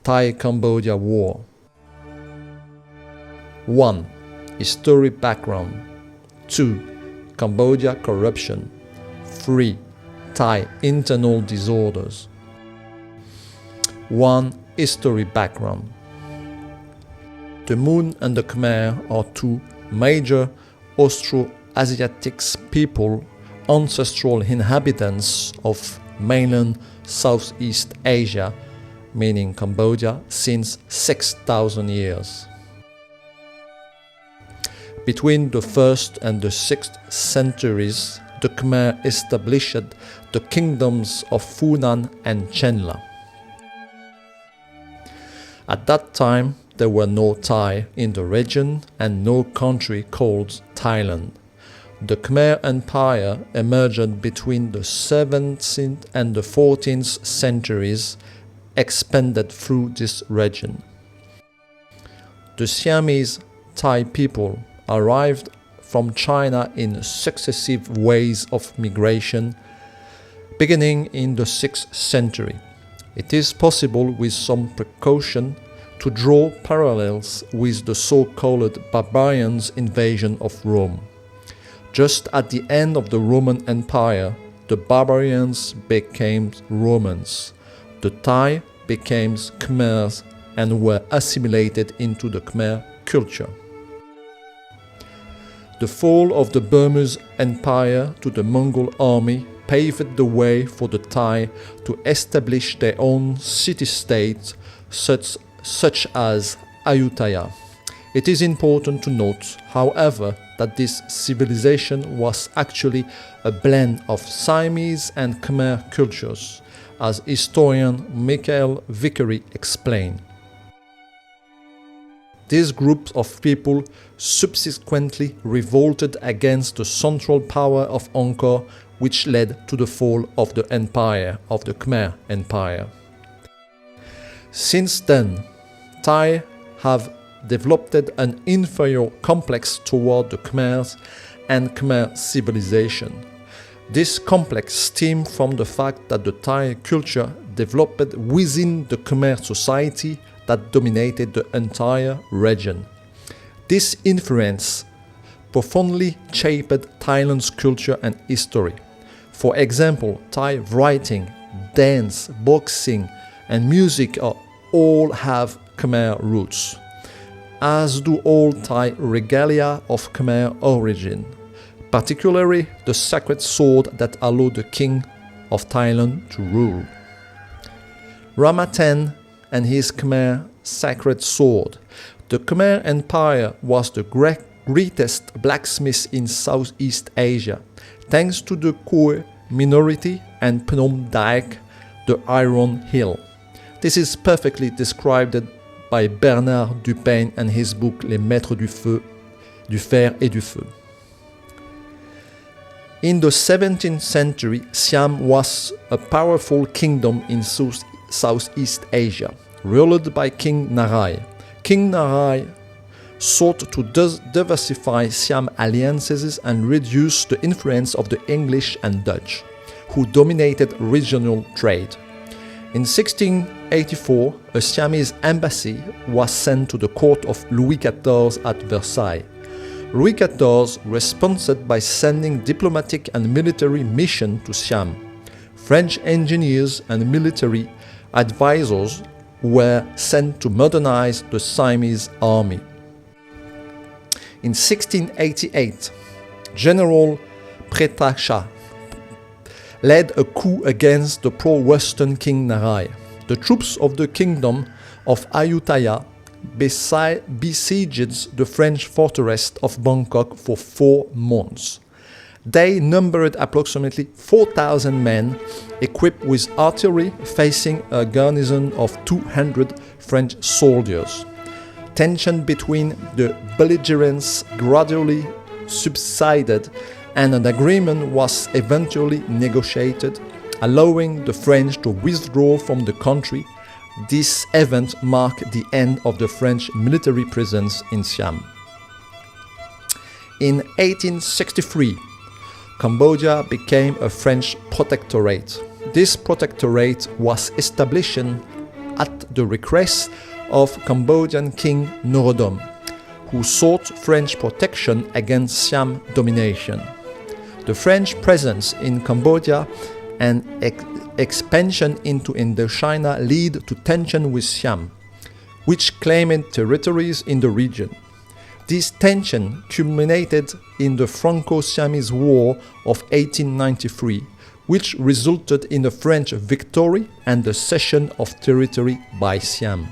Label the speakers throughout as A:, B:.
A: Thai-Cambodia War. 1. History background. 2. Cambodia corruption. 3. Thai internal disorders. 1. History background. The Mon and the Khmer are two major Austroasiatic people, ancestral inhabitants of mainland Southeast Asia, meaning Cambodia, since 6,000 years. Between the 1st and the 6th centuries, the Khmer established the kingdoms of Funan and Chenla. At that time, there were no Thai in the region and no country called Thailand. The Khmer Empire emerged between the 17th and the 14th centuries, expanded through this region. The Siamese Thai people arrived from China in successive waves of migration, beginning in the 6th century. It is possible, with some precaution, to draw parallels with the so-called barbarians' invasion of Rome. Just at the end of the Roman Empire, the barbarians became Romans. The Thai became Khmers and were assimilated into the Khmer culture. The fall of the Burmese Empire to the Mongol army paved the way for the Thai to establish their own city-states, such as Ayutthaya. It is important to note, however, that this civilization was actually a blend of Siamese and Khmer cultures, as historian Michael Vickery explained. These groups of people subsequently revolted against the central power of Angkor, which led to the fall of the empire of the Khmer Empire. Since then, Thai have developed an inferior complex toward the Khmers and Khmer civilization. This complex stemmed from the fact that the Thai culture developed within the Khmer society that dominated the entire region. This influence profoundly shaped Thailand's culture and history. For example, Thai writing, dance, boxing, and music all have Khmer roots, as do all Thai regalia of Khmer origin, particularly the sacred sword that allowed the king of Thailand to rule. Rama X and his Khmer sacred sword. The Khmer Empire was the greatest blacksmith in Southeast Asia, thanks to the Khoi minority and Phnom Daek, the Iron Hill. This is perfectly described by Bernard Dupain and his book Les Maîtres du Feu, du Fer et du Feu. In the 17th century, Siam was a powerful kingdom in Southeast Asia, ruled by King Narai. King Narai sought to diversify Siam alliances and reduce the influence of the English and Dutch, who dominated regional trade. In 1684, a Siamese embassy was sent to the court of Louis XIV at Versailles. Louis XIV responded by sending diplomatic and military missions to Siam. French engineers and military advisors were sent to modernize the Siamese army. In 1688, General Pretacha led a coup against the pro-Western King Narai. The troops of the kingdom of Ayutthaya besieged the French fortress of Bangkok for 4 months. They numbered approximately 4,000 men, equipped with artillery, facing a garrison of 200 French soldiers. Tension between the belligerents gradually subsided, and an agreement was eventually negotiated, allowing the French to withdraw from the country. This event marked the end of the French military presence in Siam. In 1863, Cambodia became a French protectorate. This protectorate was established at the request of Cambodian King Norodom, who sought French protection against Siam domination. The French presence in Cambodia and expansion into Indochina lead to tension with Siam, which claimed territories in the region. This tension culminated in the Franco-Siamese War of 1893, which resulted in a French victory and the cession of territory by Siam.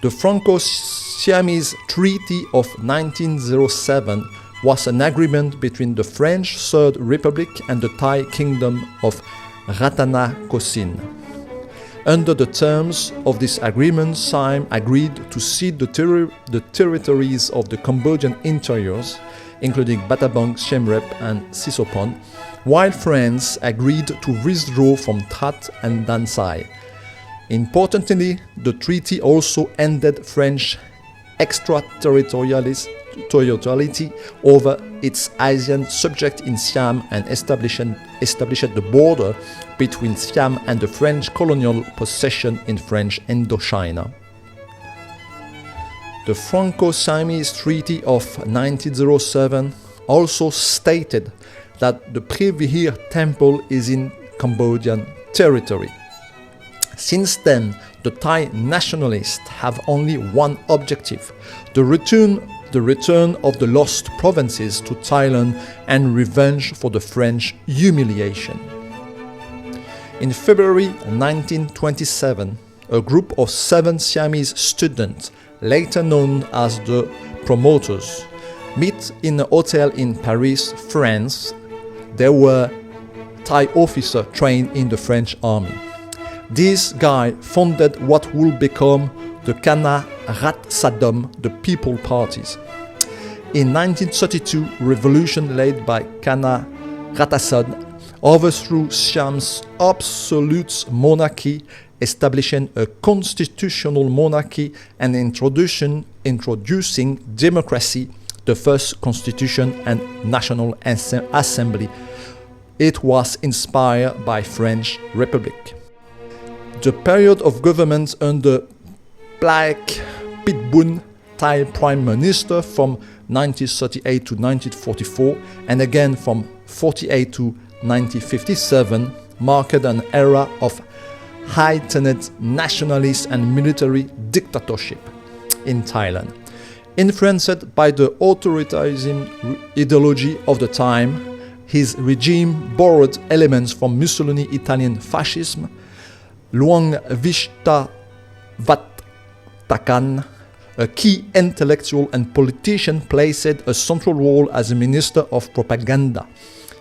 A: The Franco-Siamese Treaty of 1907 was an agreement between the French Third Republic and the Thai Kingdom of Ratanakosin. Under the terms of this agreement, Siam agreed to cede the territories of the Cambodian interiors, including Battambang, Siem Reap and Sisopon, while France agreed to withdraw from Trat and Dan Sai. Importantly, the treaty also ended French extraterritoriality over its Asian subject in Siam and established the border between Siam and the French colonial possession in French Indochina. The Franco-Siamese Treaty of 1907 also stated that the Preah Temple is in Cambodian territory. Since then, the Thai nationalists have only one objective: the return of the lost provinces to Thailand and revenge for the French humiliation. In February 1927, a group of 7 Siamese students, later known as the Promoters, met in a hotel in Paris, France. They were Thai officers trained in the French army. This guy founded what would become the Kana Rat Sadom, the People Parties. In 1932, revolution led by Kana Rattasad overthrew Siam's absolute monarchy, establishing a constitutional monarchy and introducing democracy, the first constitution and national assembly. It was inspired by French Republic. The period of government under Plaek Pitbun, Thai Prime Minister from 1938 to 1944 and again from 1948 to 1957 marked an era of heightened nationalist and military dictatorship in Thailand. Influenced by the authoritarian ideology of the time, his regime borrowed elements from Mussolini's Italian fascism. Luang Vishnavatakan, a key intellectual and politician, played a central role as a minister of propaganda,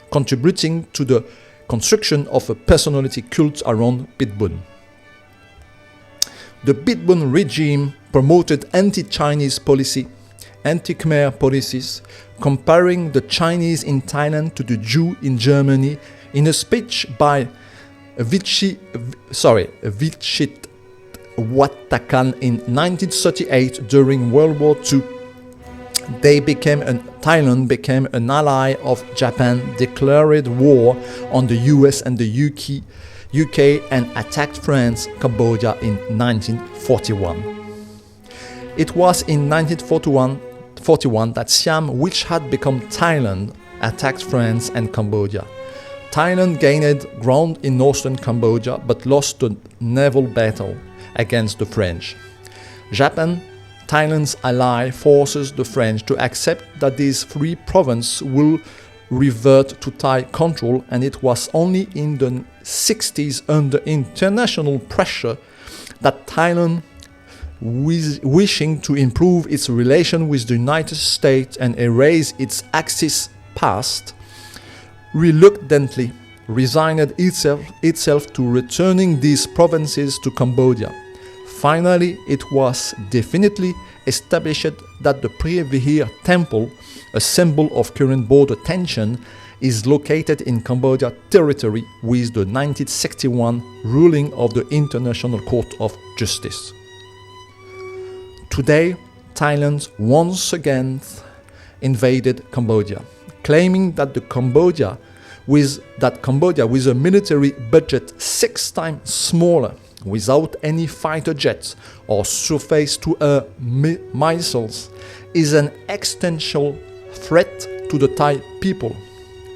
A: contributing to the construction of a personality cult around Pitbun. The Pitbun regime promoted anti-Chinese policy, anti-Khmer policies, comparing the Chinese in Thailand to the Jew in Germany. In a speech by Vichit Watakan in 1938 during World War II, Thailand became an ally of Japan, declared war on the US and the UK and attacked France, Cambodia in 1941. It was in 1941 that Siam, which had become Thailand, attacked France and Cambodia. Thailand gained ground in northern Cambodia but lost the naval battle against the French. Japan, Thailand's ally, forces the French to accept that these 3 provinces will revert to Thai control, and it was only in the 60s, under international pressure, that Thailand, wishing to improve its relation with the United States and erase its Axis past, reluctantly resigned itself to returning these provinces to Cambodia. Finally, it was definitely established that the Preah Temple, a symbol of current border tension, is located in Cambodia territory with the 1961 ruling of the International Court of Justice. Today, Thailand once again invaded Cambodia, claiming that Cambodia, with a military budget 6 times smaller without any fighter jets or surface-to-air missiles is an existential threat to the Thai people.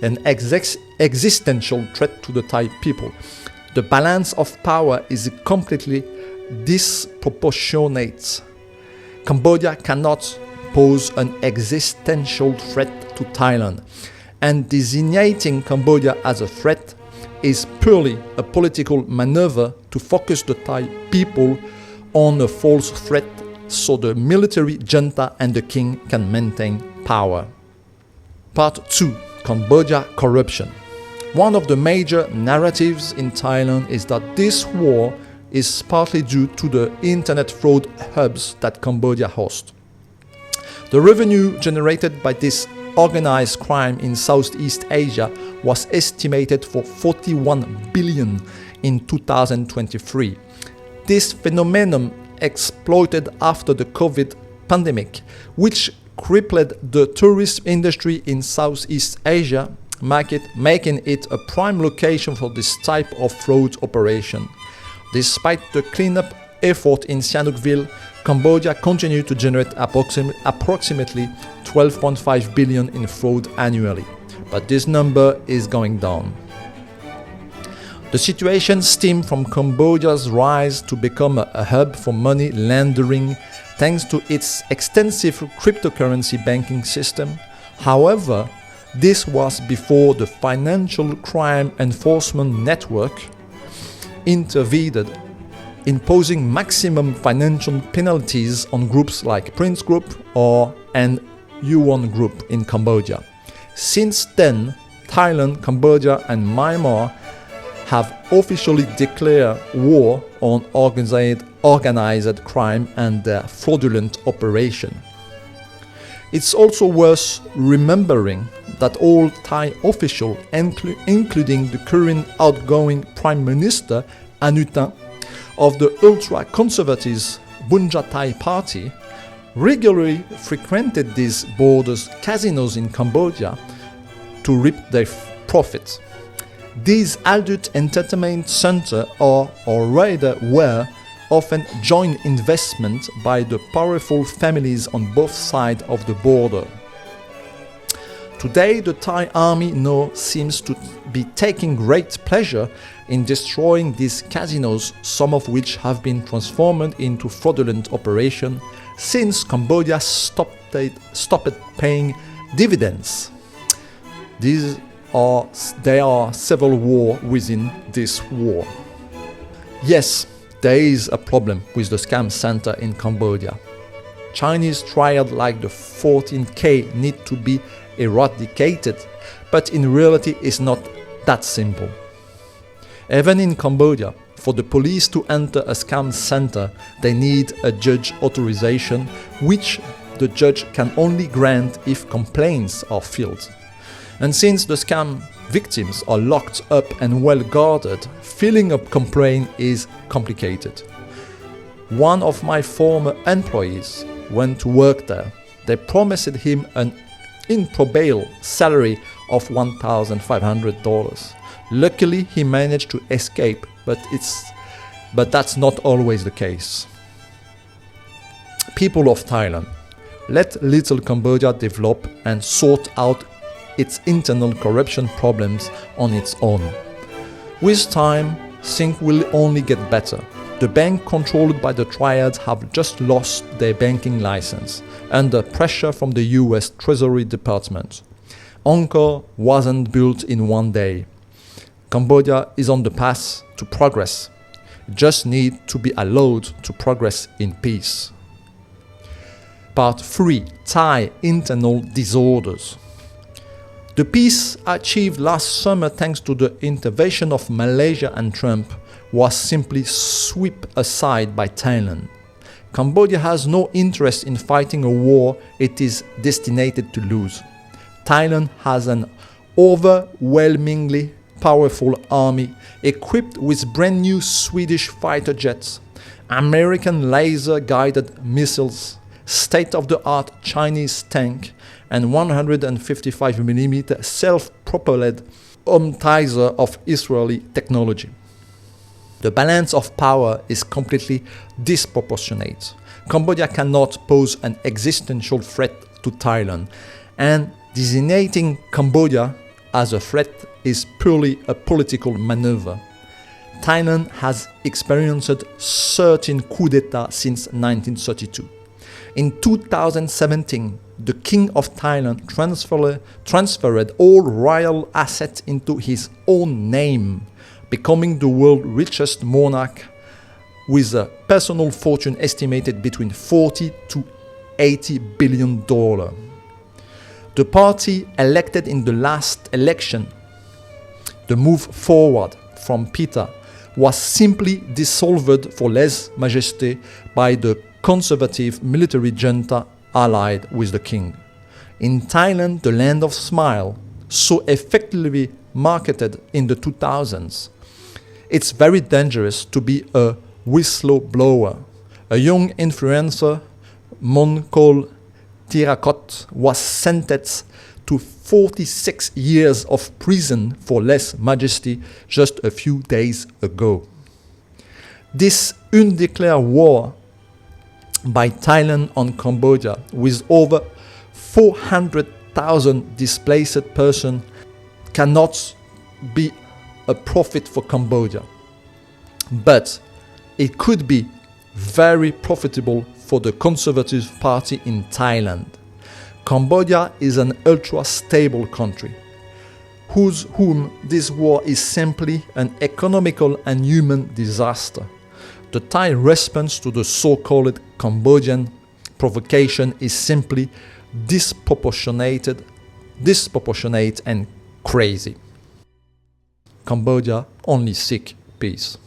A: An existential threat to the Thai people. The balance of power is completely disproportionate. Cambodia cannot pose an existential threat to Thailand, and designating Cambodia as a threat is purely a political maneuver to focus the Thai people on a false threat so the military junta and the king can maintain power. Part 2. Cambodia corruption. One of the major narratives in Thailand is that this war is partly due to the internet fraud hubs that Cambodia hosts. The revenue generated by this organized crime in Southeast Asia was estimated for 41 billion in 2023. This phenomenon exploded after the COVID pandemic, which crippled the tourist industry in Southeast Asia, making it a prime location for this type of fraud operation. Despite the cleanup effort in Sihanoukville, Cambodia continued to generate approximately 12.5 billion in fraud annually, but this number is going down. The situation stemmed from Cambodia's rise to become a hub for money laundering thanks to its extensive cryptocurrency banking system. However, this was before the Financial Crime Enforcement Network intervened, imposing maximum financial penalties on groups like Prince Group and Yuan Group in Cambodia. Since then, Thailand, Cambodia and Myanmar have officially declared war on organized crime and their fraudulent operation. It's also worth remembering that all Thai officials, including the current outgoing Prime Minister Anu Tin of the ultra-conservative Bunja Thai Party, regularly frequented these borders casinos in Cambodia to reap their profits. These adult entertainment centers are, or rather were, often joint investment by the powerful families on both sides of the border. Today, the Thai army now seems to be taking great pleasure in destroying these casinos, some of which have been transformed into fraudulent operations since Cambodia stopped paying dividends. There are several wars within this war. Yes, there is a problem with the scam center in Cambodia. Chinese trials like the 14K need to be eradicated, but in reality it's not that simple. Even in Cambodia, for the police to enter a scam center, they need a judge authorization, which the judge can only grant if complaints are filed. And since the scam victims are locked up and well guarded, filing a complaint is complicated. One of my former employees went to work there. They promised him an improbable salary of $1,500. Luckily, he managed to escape, but that's not always the case. People of Thailand, let little Cambodia develop and sort out its internal corruption problems on its own. With time, things will only get better. The bank controlled by the triads have just lost their banking license under pressure from the US Treasury Department. Angkor wasn't built in one day. Cambodia is on the path to progress. It just needs to be allowed to progress in peace. Part 3. Thai internal disorders. The peace achieved last summer thanks to the intervention of Malaysia and Trump was simply swept aside by Thailand. Cambodia has no interest in fighting a war it is destined to lose. Thailand has an overwhelmingly powerful army equipped with brand new Swedish fighter jets, American laser-guided missiles, state-of-the-art Chinese tank, and 155mm self-propelled Omtizer of Israeli technology. The balance of power is completely disproportionate. Cambodia cannot pose an existential threat to Thailand, and designating Cambodia as a threat is purely a political maneuver. Thailand has experienced 13 coups d'etat since 1932. In 2017, the King of Thailand transferred all royal assets into his own name, becoming the world's richest monarch with a personal fortune estimated between $40 to $80 billion. The party elected in the last election, the Move Forward from PITA, was simply dissolved for lèse-majesté by the conservative military junta allied with the king. In Thailand, the land of smile, so effectively marketed in the 2000s, it's very dangerous to be a whistleblower. A young influencer, Monkol Tirakot, was sentenced to 46 years of prison for lèse-majesté just a few days ago. This undeclared war by Thailand on Cambodia, with over 400,000 displaced persons, cannot be a profit for Cambodia. But it could be very profitable for the Conservative Party in Thailand. Cambodia is an ultra-stable country, whom this war is simply an economical and human disaster. The Thai response to the so-called Cambodian provocation is simply disproportionate and crazy. Cambodia only seeks peace.